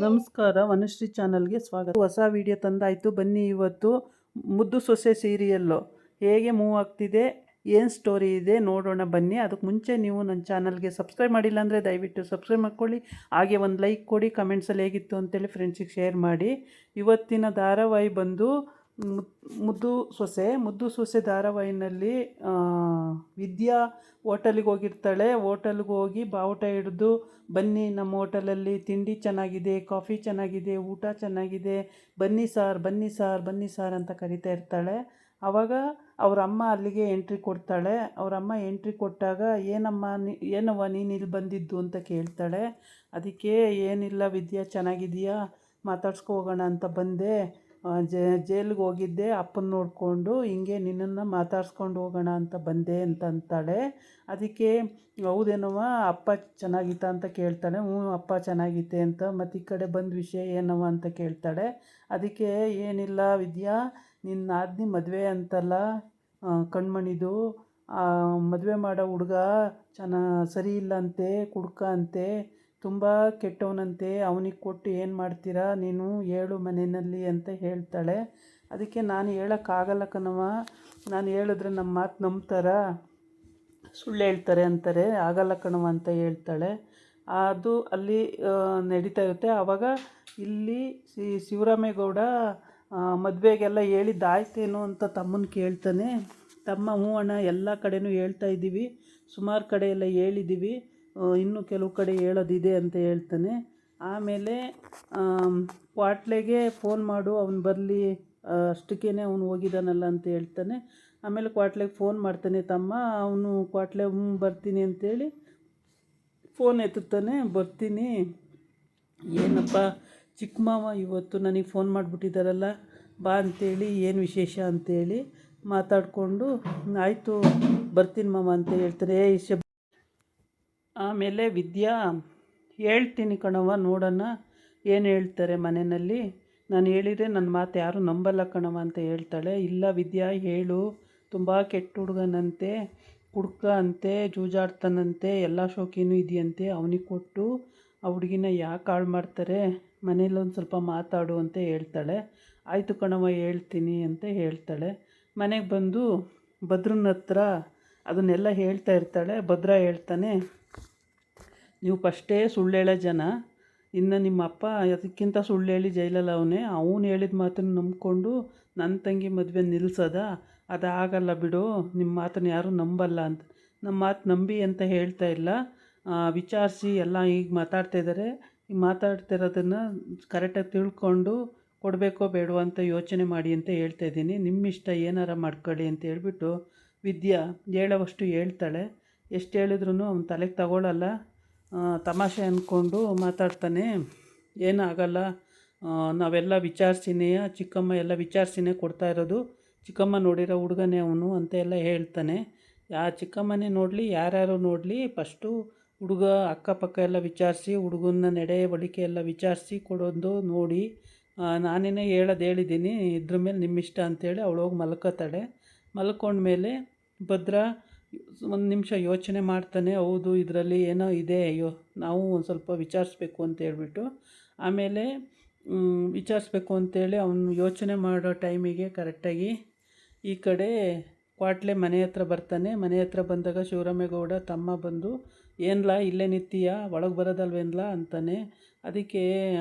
ನಮಸ್ಕಾರ, ವನಶ್ರೀ ಚಾನಲ್ಗೆ ಸ್ವಾಗತ. ಹೊಸ ವಿಡಿಯೋ ತಂದಾಯಿತು. ಬನ್ನಿ, ಇವತ್ತು ಮುದ್ದು ಸೊಸೆ ಸೀರಿಯಲ್ಲು ಹೇಗೆ ಮೂವ್ ಆಗ್ತಿದೆ, ಏನು ಸ್ಟೋರಿ ಇದೆ ನೋಡೋಣ ಬನ್ನಿ. ಅದಕ್ಕೆ ಮುಂಚೆ ನೀವು ನನ್ನ ಚಾನಲ್ಗೆ ಸಬ್ಸ್ಕ್ರೈಬ್ ಮಾಡಿಲ್ಲ ಅಂದರೆ ದಯವಿಟ್ಟು ಸಬ್ಸ್ಕ್ರೈಬ್ ಮಾಡ್ಕೊಳ್ಳಿ. ಹಾಗೆ ಒಂದು ಲೈಕ್ ಕೊಡಿ, ಕಮೆಂಟ್ಸಲ್ಲಿ ಹೇಗಿತ್ತು ಅಂತೇಳಿ ಫ್ರೆಂಡ್ಸಿಗೆ ಶೇರ್ ಮಾಡಿ. ಇವತ್ತಿನ ಧಾರಾವಾಹಿ ಬಂದು ಮುದ್ದು ಸೊಸೆ ಧಾರಾವಾಹಿನಲ್ಲಿ ವಿದ್ಯಾ ಹೋಟೆಲಿಗೆ ಹೋಗಿರ್ತಾಳೆ. ಹೋಟೆಲ್ಗೆ ಹೋಗಿ ಬಾವುಟ ಹಿಡಿದು, ಬನ್ನಿ ನಮ್ಮ ಹೋಟೆಲಲ್ಲಿ ತಿಂಡಿ ಚೆನ್ನಾಗಿದೆ, ಕಾಫಿ ಚೆನ್ನಾಗಿದೆ, ಊಟ ಚೆನ್ನಾಗಿದೆ, ಬನ್ನಿ ಸಾರ್ ಬನ್ನಿ ಸಾರ್ ಬನ್ನಿ ಸಾರ್ ಅಂತ ಕರಿತಾ ಇರ್ತಾಳೆ. ಆವಾಗ ಅವ್ರ ಅಮ್ಮ ಅಲ್ಲಿಗೆ ಎಂಟ್ರಿ ಕೊಡ್ತಾಳೆ. ಅವ್ರ ಅಮ್ಮ ಎಂಟ್ರಿ ಕೊಟ್ಟಾಗ, ಏನವ್ವ ನೀನು ಇಲ್ಲಿ ಬಂದಿದ್ದು ಅಂತ ಕೇಳ್ತಾಳೆ. ಅದಕ್ಕೆ ಏನಿಲ್ಲ ವಿದ್ಯಾ, ಚೆನ್ನಾಗಿದೆಯಾ, ಮಾತಾಡ್ಸ್ಕೊ ಹೋಗೋಣ ಅಂತ ಬಂದೆ. ಜೈಲಿಗೆ ಹೋಗಿದ್ದೆ, ಅಪ್ಪನ ನೋಡಿಕೊಂಡು ಹಿಂಗೆ ನಿನ್ನನ್ನು ಮಾತಾಡ್ಸ್ಕೊಂಡು ಹೋಗೋಣ ಅಂತ ಬಂದೆ ಅಂತ ಅಂತಾಳೆ. ಅದಕ್ಕೆ ಹೌದೇನವ್ವ, ಅಪ್ಪ ಚೆನ್ನಾಗಿತ್ತ ಅಂತ ಕೇಳ್ತಾಳೆ. ಹ್ಞೂ ಅಪ್ಪ ಚೆನ್ನಾಗಿತ್ತೆ ಅಂತ. ಮತ್ತು ಈ ಕಡೆ ಬಂದ ವಿಷಯ ಏನವ್ವ ಅಂತ ಕೇಳ್ತಾಳೆ. ಅದಕ್ಕೆ ಏನಿಲ್ಲ ವಿದ್ಯಾ, ನಿನ್ನ ನಾದಿನಿ ಮದುವೆ ಅಂತಲ್ಲ, ಕಣ್ಮಣಿದು ಮದುವೆ ಮಾಡೋ ಹುಡುಗ ಸರಿ ಇಲ್ಲ ಅಂತೆ, ಕುಡ್ಕ ಅಂತೆ, ತುಂಬ ಕೆಟ್ಟವನಂತೆ. ಅವನಿಗೆ ಕೊಟ್ಟು ಏನು ಮಾಡ್ತೀರಾ ನೀನು, ಹೇಳು ಮನೆಯಲ್ಲಿ ಅಂತ ಹೇಳ್ತಾಳೆ. ಅದಕ್ಕೆ ನಾನು ಹೇಳೋಕ್ಕಾಗಲ್ಲ ಕಣವ, ನಾನು ಹೇಳಿದ್ರೆ ನಮ್ಮ ಮಾತು ನಂಬ್ತಾರ, ಸುಳ್ಳು ಹೇಳ್ತಾರೆ ಅಂತಾರೆ, ಆಗಲ್ಲ ಕಣವ ಅಂತ ಹೇಳ್ತಾಳೆ. ಅದು ಅಲ್ಲಿ ನಡೀತಾ ಇರುತ್ತೆ. ಆವಾಗ ಇಲ್ಲಿ ಶಿವರಾಮೇಗೌಡ ಮದುವೆಗೆಲ್ಲ ಹೇಳಿದ್ದಾಯ್ತೇನೋ ಅಂತ ತಮ್ಮನ ಕೇಳ್ತಾನೆ. ತಮ್ಮ ಹ್ಞೂ ಅಣ್ಣ, ಎಲ್ಲ ಕಡೆನೂ ಹೇಳ್ತಾ ಇದ್ದೀವಿ, ಸುಮಾರು ಕಡೆ ಎಲ್ಲ ಹೇಳಿದ್ದೀವಿ, ಇನ್ನೂ ಕೆಲವು ಕಡೆ ಹೇಳೋದಿದೆ ಅಂತ ಹೇಳ್ತಾನೆ. ಆಮೇಲೆ ಕ್ವಾಟ್ಲೆಗೆ ಫೋನ್ ಮಾಡು, ಅವನು ಬರಲಿ, ಅಷ್ಟಕ್ಕೇ ಅವನು ಹೋಗಿದ್ದಾನಲ್ಲ ಅಂತ ಹೇಳ್ತಾನೆ. ಆಮೇಲೆ ಕ್ವಾಟ್ಲೆಗೆ ಫೋನ್ ಮಾಡ್ತಾನೆ ತಮ್ಮ. ಅವನು ಕ್ವಾಟ್ಲೆ ಬರ್ತೀನಿ ಅಂತೇಳಿ ಫೋನ್ ಎತ್ತುತ್ತಾನೆ. ಬರ್ತೀನಿ, ಏನಪ್ಪ ಚಿಕ್ಕ ಮಾವ ಇವತ್ತು ನನಗೆ ಫೋನ್ ಮಾಡಿಬಿಟ್ಟಿದ್ದಾರಲ್ಲ, ಬಾ ಅಂತೇಳಿ, ಏನು ವಿಶೇಷ ಅಂತೇಳಿ ಮಾತಾಡಿಕೊಂಡು, ಆಯಿತು ಬರ್ತೀನಿ ಮಾವ ಅಂತ ಹೇಳ್ತಾರೆ. ಆಮೇಲೆ ವಿದ್ಯಾ, ಹೇಳ್ತೀನಿ ಕಣವ, ನೋಡೋಣ ಏನು ಹೇಳ್ತಾರೆ ಮನೆಯಲ್ಲಿ, ನಾನು ಹೇಳಿದರೆ ನನ್ನ ಮಾತು ಯಾರೂ ನಂಬಲ್ಲ ಕಣವ ಅಂತ ಹೇಳ್ತಾಳೆ. ಇಲ್ಲ ವಿದ್ಯಾ, ಹೇಳು, ತುಂಬ ಕೆಟ್ಟ ಹುಡುಗನಂತೆ, ಕುಡ್ಕ ಅಂತೆ, ಜೂಜಾಡ್ತಾನಂತೆ, ಎಲ್ಲ ಶೋಕಿನೂ ಇದೆಯಂತೆ, ಅವನಿಗೆ ಕೊಟ್ಟು ಆ ಹುಡುಗಿನ ಯಾಕೆ ಹಾಳು ಮಾಡ್ತಾರೆ, ಮನೇಲಿ ಒಂದು ಸ್ವಲ್ಪ ಮಾತಾಡು ಅಂತ ಹೇಳ್ತಾಳೆ. ಆಯಿತು ಕಣವ, ಹೇಳ್ತೀನಿ ಅಂತ ಹೇಳ್ತಾಳೆ. ಮನೆಗೆ ಬಂದು ಭದ್ರನ ಹತ್ರ ಅದನ್ನೆಲ್ಲ ಹೇಳ್ತಾ ಇರ್ತಾಳೆ. ಭದ್ರ ಹೇಳ್ತಾನೆ, ನೀವು ಫಸ್ಟೇ ಸುಳ್ಳು ಹೇಳೋ ಜನ, ಇನ್ನು ನಿಮ್ಮ ಅಪ್ಪ ಅದಕ್ಕಿಂತ ಸುಳ್ಳು ಹೇಳಿ ಜೈಲಲ್ಲಿ ಅವನು ಹೇಳಿದ ಮಾತನ್ನು ನಂಬಿಕೊಂಡು ನನ್ನ ತಂಗಿ ಮದುವೆ ನಿಲ್ಲಿಸೋದ, ಅದಾಗಲ್ಲ ಬಿಡು, ನಿಮ್ಮ ಮಾತನ್ನು ಯಾರೂ ನಂಬಲ್ಲ ಅಂತ. ನಮ್ಮ ಮಾತು ನಂಬಿ ಅಂತ ಹೇಳ್ತಾ ಇಲ್ಲ, ವಿಚಾರಿಸಿ ಎಲ್ಲ ಈಗ ಮಾತಾಡ್ತಾಯಿದ್ದಾರೆ, ಈಗ ಮಾತಾಡ್ತಿರೋದನ್ನು ಕರೆಕ್ಟಾಗಿ ತಿಳ್ಕೊಂಡು ಕೊಡಬೇಕೋ ಬೇಡವೋ ಅಂತ ಯೋಚನೆ ಮಾಡಿ ಅಂತ ಹೇಳ್ತಾಯಿದ್ದೀನಿ, ನಿಮ್ಮಿಷ್ಟ ಏನಾರ ಮಾಡ್ಕೊಳ್ಳಿ ಅಂತ ಹೇಳ್ಬಿಟ್ಟು ವಿದ್ಯಾ ಹೇಳೋವಷ್ಟು ಹೇಳ್ತಾಳೆ. ಎಷ್ಟು ಹೇಳಿದ್ರೂ ಅವ್ನು ತಲೆಗೆ ತಗೊಳ್ಳಲ್ಲ. ತಮಾಷೆ ಅಂದ್ಕೊಂಡು ಮಾತಾಡ್ತಾನೆ. ಏನಾಗಲ್ಲ, ನಾವೆಲ್ಲ ವಿಚಾರಿಸಿನೇ, ಚಿಕ್ಕಮ್ಮ ಎಲ್ಲ ವಿಚಾರಿಸಿನೇ ಕೊಡ್ತಾ ಇರೋದು, ಚಿಕ್ಕಮ್ಮ ನೋಡಿರೋ ಹುಡುಗನೇ ಅವನು ಅಂತ ಎಲ್ಲ ಹೇಳ್ತಾನೆ. ಚಿಕ್ಕಮ್ಮನೇ ನೋಡಲಿ, ಯಾರ್ಯಾರು ನೋಡಲಿ, ಫಸ್ಟು ಹುಡುಗ ಅಕ್ಕಪಕ್ಕ ಎಲ್ಲ ವಿಚಾರಿಸಿ, ಹುಡುಗನ ನಡೆ ಬಳಿಕೆ ಎಲ್ಲ ವಿಚಾರಿಸಿ ಕೊಡೋದು ನೋಡಿ, ನಾನೇನೇ ಹೇಳಿದ್ದೀನಿ, ಇದ್ರ ಮೇಲೆ ನಿಮ್ಮಿಷ್ಟ ಅಂತೇಳಿ ಅವಳು ಹೋಗಿ ಮಲ್ಕೋತಾಳೆ. ಮಲ್ಕೊಂಡ್ಮೇಲೆ ಭದ್ರ ಒಂದು ನಿಮಿಷ ಯೋಚನೆ ಮಾಡ್ತಾನೆ. ಹೌದು, ಇದರಲ್ಲಿ ಏನೋ ಇದೆ, ನಾವು ಒಂದು ಸ್ವಲ್ಪ ವಿಚಾರಿಸ್ಬೇಕು ಅಂತ ಹೇಳ್ಬಿಟ್ಟು, ಆಮೇಲೆ ವಿಚಾರಿಸ್ಬೇಕು ಅಂತೇಳಿ ಅವನು ಯೋಚನೆ ಮಾಡೋ ಟೈಮಿಗೆ ಕರೆಕ್ಟಾಗಿ ಈ ಕಡೆ ಕ್ವಾಟ್ಲೆ ಮನೆ ಹತ್ರ ಬರ್ತಾನೆ. ಮನೆ ಹತ್ರ ಬಂದಾಗ ಶಿವರಾಮೇಗೌಡ ತಮ್ಮ ಬಂದು, ಏನ್ಲ ಇಲ್ಲೇ ನಿಂತೀಯ, ಒಳಗೆ ಬರೋದಲ್ವೇನ್ಲ ಅಂತಾನೆ. ಅದಕ್ಕೆ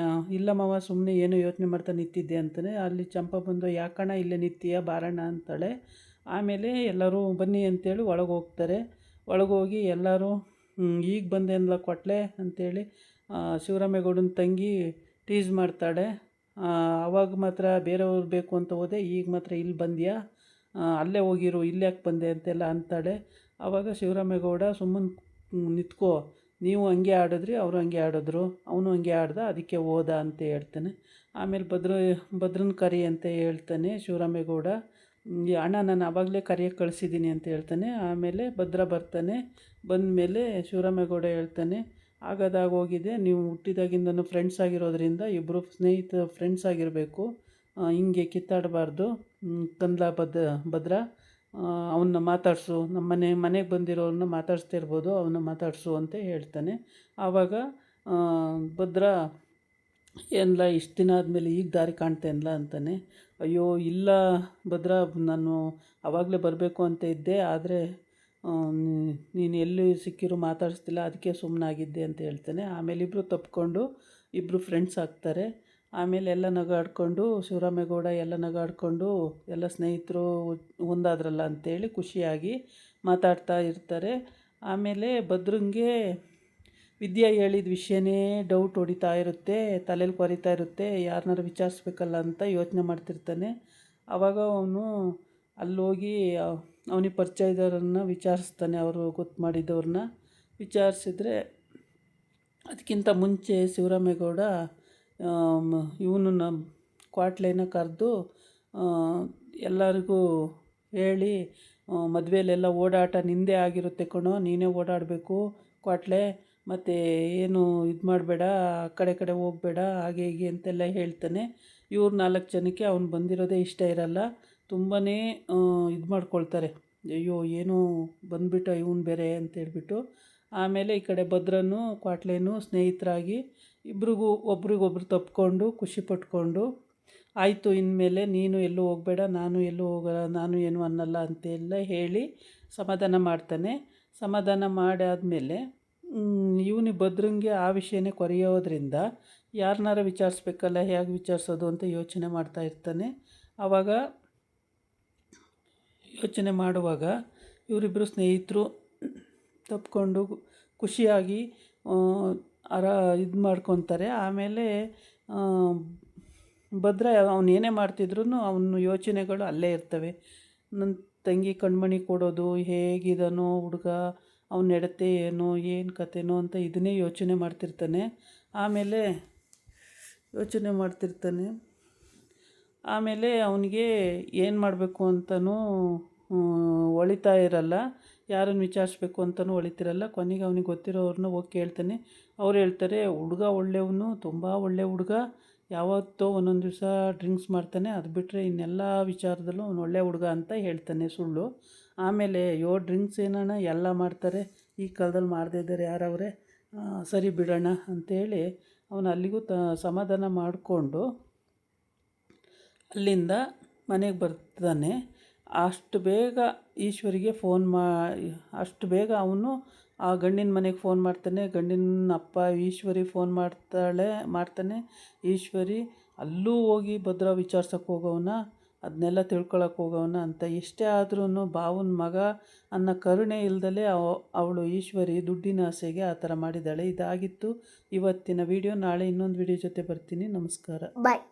ಇಲ್ಲ ಮಾವ, ಸುಮ್ಮನೆ ಏನೋ ಯೋಚನೆ ಮಾಡ್ತಾ ನಿಂತಿದ್ದೆ ಅಂತಾನೆ. ಅಲ್ಲಿ ಚಂಪ ಬಂದು, ಯಾಕಣ್ಣ ಇಲ್ಲೇ ನಿಂತೀಯ, ಬಾರಣ್ಣ ಅಂತಾಳೆ. ಆಮೇಲೆ ಎಲ್ಲರೂ ಬನ್ನಿ ಅಂತೇಳಿ ಒಳಗೆ ಹೋಗ್ತಾರೆ. ಒಳಗೋಗಿ ಎಲ್ಲರೂ, ಈಗ ಬಂದೇನಲ್ಲ ಕ್ವಾಟ್ಲೆ ಅಂತೇಳಿ ಶಿವರಾಮೇಗೌಡನ ತಂಗಿ ಟೀಸ್ ಮಾಡ್ತಾಳೆ. ಆವಾಗ ಮಾತ್ರ ಬೇರೆಯವ್ರು ಬೇಕು ಅಂತ ಹೋದೆ, ಈಗ ಮಾತ್ರ ಇಲ್ಲಿ ಬಂದ್ಯಾ, ಅಲ್ಲೇ ಹೋಗಿರು, ಇಲ್ಲಿ ಯಾಕೆ ಬಂದೆ ಅಂತೆಲ್ಲ ಅಂತಾಳೆ. ಆವಾಗ ಶಿವರಾಮೇಗೌಡ, ಸುಮ್ಮನೆ ನಿಂತ್ಕೋ, ನೀವು ಹಂಗೆ ಆಡಿದ್ರಿ, ಅವರು ಹಂಗೆ ಆಡಿದ್ರು, ಅವನು ಹಂಗೆ ಆಡ್ದ, ಅದಕ್ಕೆ ಹೋದ ಅಂತ ಹೇಳ್ತಾನೆ. ಆಮೇಲೆ ಭದ್ರನ ಕರಿ ಅಂತ ಹೇಳ್ತಾನೆ ಶಿವರಾಮೇಗೌಡ. ಅಣ್ಣ, ನಾನು ಆವಾಗಲೇ ಕರಿಯಕ್ಕೆ ಕಳಿಸಿದ್ದೀನಿ ಅಂತ ಹೇಳ್ತಾನೆ. ಆಮೇಲೆ ಭದ್ರ ಬರ್ತಾನೆ. ಬಂದ ಮೇಲೆ ಶಿವರಾಮೇಗೌಡ ಹೇಳ್ತಾನೆ, ಆಗೋದಾಗೋಗಿದೆ, ನೀವು ಹುಟ್ಟಿದಾಗಿಂದನೂ ಫ್ರೆಂಡ್ಸ್ ಆಗಿರೋದ್ರಿಂದ ಇಬ್ಬರು ಫ್ರೆಂಡ್ಸ್ ಆಗಿರಬೇಕು, ಹಿಂಗೆ ಕಿತ್ತಾಡಬಾರ್ದು ಕಂದ್ಲ ಭದ್ರ, ಅವನ್ನ ಮಾತಾಡಿಸು, ಮನೆಗೆ ಬಂದಿರೋರನ್ನ ಮಾತಾಡಿಸ್ತಾ ಇರ್ಬೋದು, ಅವನ್ನ ಮಾತಾಡಿಸು ಅಂತ ಹೇಳ್ತಾನೆ. ಆವಾಗ ಭದ್ರ ಏನಿಲ್ಲ ಇಷ್ಟು ದಿನ ಆದಮೇಲೆ ಈಗ ದಾರಿ ಕಾಣ್ತೇನಲ್ಲ ಅಂತಾನೆ. ಅಯ್ಯೋ ಇಲ್ಲ ಭದ್ರ, ನಾನು ಆವಾಗಲೇ ಬರಬೇಕು ಅಂತ ಇದ್ದೆ, ಆದರೆ ನೀನು ಎಲ್ಲಿ ಸಿಕ್ಕಿರೂ ಮಾತಾಡಿಸ್ತಿಲ್ಲ, ಅದಕ್ಕೆ ಸುಮ್ಮನಾಗಿದ್ದೆ ಅಂತ ಹೇಳ್ತಾನೆ. ಆಮೇಲೆ ಇಬ್ಬರು ತಪ್ಪಿಕೊಂಡು ಇಬ್ಬರು ಫ್ರೆಂಡ್ಸ್ ಆಗ್ತಾರೆ. ಆಮೇಲೆ ಎಲ್ಲ ನಗಾಡಿಕೊಂಡು ಶಿವರಾಮೇಗೌಡ ಎಲ್ಲ ನಗಾಡಿಕೊಂಡು ಎಲ್ಲ ಸ್ನೇಹಿತರು ಒಂದಾದ್ರಲ್ಲ ಅಂಥೇಳಿ ಖುಷಿಯಾಗಿ ಮಾತಾಡ್ತಾ ಇರ್ತಾರೆ. ಆಮೇಲೆ ಭದ್ರಂಗೆ ವಿದ್ಯಾ ಹೇಳಿದ ವಿಷಯನೇ ಡೌಟ್ ಹೊಡಿತಾ ಇರುತ್ತೆ, ತಲೆಯಲ್ಲಿ ಕೊರಿತಾ ಇರುತ್ತೆ, ಯಾರನ್ನಾರು ವಿಚಾರಿಸ್ಬೇಕಲ್ಲ ಅಂತ ಯೋಚನೆ ಮಾಡ್ತಿರ್ತಾನೆ. ಆವಾಗ ಅವನು ಅಲ್ಲೋಗಿ ಅವನಿಗೆ ಪರಿಚಯ ಇದ್ದವ್ರನ್ನ ವಿಚಾರಿಸ್ತಾನೆ, ಅವರು ಗೊತ್ತು ಮಾಡಿದ್ದವ್ರನ್ನ ವಿಚಾರಿಸಿದ್ರೆ ಅದಕ್ಕಿಂತ ಮುಂಚೆ ಶಿವರಾಮೇಗೌಡ ಇವನನ್ನ ಕ್ವಾಟ್ಲೆನ ಕರೆದು ಎಲ್ಲರಿಗೂ ಹೇಳಿ, ಮದುವೆಯಲ್ಲೆಲ್ಲ ಓಡಾಟ ನಿಂದೇ ಆಗಿರುತ್ತೆ ಕಣೋ, ನೀನೇ ಓಡಾಡಬೇಕು ಕ್ವಾಟ್ಲೆ, ಮತ್ತು ಏನು ಇದು ಮಾಡಬೇಡ, ಆ ಕಡೆ ಹೋಗಬೇಡ, ಹಾಗೆ ಹೀಗೆ ಅಂತೆಲ್ಲ ಹೇಳ್ತಾನೆ. ಇವ್ರು 4 ಜನಕ್ಕೆ ಅವ್ನು ಬಂದಿರೋದೇ ಇಷ್ಟ ಇರಲ್ಲ, ತುಂಬಾ ಇದು ಮಾಡ್ಕೊಳ್ತಾರೆ. ಅಯ್ಯೋ ಏನೋ ಬಂದುಬಿಟ್ಟ ಇವನು ಬೇರೆ ಅಂತೇಳ್ಬಿಟ್ಟು. ಆಮೇಲೆ ಈ ಕಡೆ ಭದ್ರನು ಕ್ವಾಟ್ಲೇನು ಸ್ನೇಹಿತರಾಗಿ ಇಬ್ರಿಗೂ ಒಬ್ರಿಗೊಬ್ರು ತಪ್ಪಿಕೊಂಡು ಖುಷಿ ಪಟ್ಕೊಂಡು, ಆಯಿತು ಇನ್ಮೇಲೆ ನೀನು ಎಲ್ಲೂ ಹೋಗಬೇಡ, ನಾನು ಎಲ್ಲೂ ಹೋಗಲ್ಲ, ನಾನು ಏನೂ ಅನ್ನಲ್ಲ ಅಂತೆಲ್ಲ ಹೇಳಿ ಸಮಾಧಾನ ಮಾಡ್ತಾನೆ. ಸಮಾಧಾನ ಮಾಡಾದಮೇಲೆ ಇವನಿಗೆ ಭದ್ರಂಗೆ ಆ ವಿಷಯನೇ ಕೊರೆಯೋದ್ರಿಂದ ಯಾರನ್ನಾರ ವಿಚಾರಿಸ್ಬೇಕಲ್ಲ, ಹೇಗೆ ವಿಚಾರಿಸೋದು ಅಂತ ಯೋಚನೆ ಮಾಡ್ತಾ ಇರ್ತಾನೆ. ಆವಾಗ ಯೋಚನೆ ಮಾಡುವಾಗ ಇವರಿಬ್ಬರು ಸ್ನೇಹಿತರು ತಪ್ಪಿಕೊಂಡು ಖುಷಿಯಾಗಿ ಇದು ಮಾಡ್ಕೊತಾರೆ. ಆಮೇಲೆ ಭದ್ರ ಅವನೇನೇ ಮಾಡ್ತಿದ್ರು ಅವನ ಯೋಚನೆಗಳು ಅಲ್ಲೇ ಇರ್ತವೆ. ನನ್ನ ತಂಗಿ ಕಣ್ಮಣಿ ಕೊಡೋದು, ಹೇಗಿದನೋ ಹುಡುಗ, ಅವನ ನಡತೆ ಏನೋ, ಏನು ಕತೆನೋ ಅಂತ ಇದನ್ನೇ ಯೋಚನೆ ಮಾಡ್ತಿರ್ತಾನೆ. ಆಮೇಲೆ ಅವನಿಗೆ ಏನು ಮಾಡಬೇಕು ಅಂತಲೂ ಒಳಿತಾ ಇರಲ್ಲ, ಯಾರನ್ನು ವಿಚಾರಿಸ್ಬೇಕು ಅಂತಲೂ ಒಳಿತಿರಲ್ಲ. ಕೊನೆಗೆ ಅವನಿಗೆ ಗೊತ್ತಿರೋರನ್ನ ಹೋಗಿ ಕೇಳ್ತಾನೆ. ಅವ್ರು ಹೇಳ್ತಾರೆ, ಹುಡುಗ ಒಳ್ಳೆಯವನು, ತುಂಬ ಒಳ್ಳೆ ಹುಡುಗ, ಯಾವತ್ತೋ ಒಂದೊಂದು ದಿವಸ ಡ್ರಿಂಕ್ಸ್ ಮಾಡ್ತಾನೆ, ಅದು ಬಿಟ್ಟರೆ ಇನ್ನೆಲ್ಲ ವಿಚಾರದಲ್ಲೂ ಅವನು ಒಳ್ಳೆ ಹುಡುಗ ಅಂತ ಹೇಳ್ತಾನೆ ಸುಳ್ಳು. ಆಮೇಲೆ ಡ್ರಿಂಕ್ಸ್ ಏನಣ್ಣ ಎಲ್ಲ ಮಾಡ್ತಾರೆ, ಈ ಕಾಲದಲ್ಲಿ ಮಾಡದೇ ಇದ್ದಾರೆ ಯಾರವರೇ, ಸರಿ ಬಿಡೋಣ ಅಂಥೇಳಿ ಅವನು ಅಲ್ಲಿಗೂ ಸಮಾಧಾನ ಮಾಡಿಕೊಂಡು ಅಲ್ಲಿಂದ ಮನೆಗೆ ಬರ್ತಾನೆ. ಅಷ್ಟು ಬೇಗ ಈಶ್ವರಿಗೆ ಅಷ್ಟು ಬೇಗ ಅವನು ಆ ಗಂಡಿನ ಮನೆಗೆ ಫೋನ್ ಮಾಡ್ತಾನೆ. ಗಂಡಿನ ಅಪ್ಪ ಈಶ್ವರಿ ಫೋನ್ ಮಾಡ್ತಾನೆ. ಈಶ್ವರಿ ಅಲ್ಲೂ ಹೋಗಿ ಭದ್ರ ವಿಚಾರ್ಸೋಕ್ಕೆ ಹೋಗೋವನ, ಅದನ್ನೆಲ್ಲ ತಿಳ್ಕೊಳಕ್ಕೆ ಹೋಗೋವನ ಅಂತ. ಎಷ್ಟೇ ಆದ್ರೂ ಬಾವನ ಮಗ ಅನ್ನೋ ಕರುಣೆ ಇಲ್ದಲೇ ಅವಳು ಈಶ್ವರಿ ದುಡ್ಡಿನ ಆಸೆಗೆ ಆ ಥರ ಮಾಡಿದ್ದಾಳೆ. ಇದಾಗಿತ್ತು ಇವತ್ತಿನ ವಿಡಿಯೋ. ನಾಳೆ ಇನ್ನೊಂದು ವಿಡಿಯೋ ಜೊತೆ ಬರ್ತೀನಿ. ನಮಸ್ಕಾರ. ಬಾಯ್.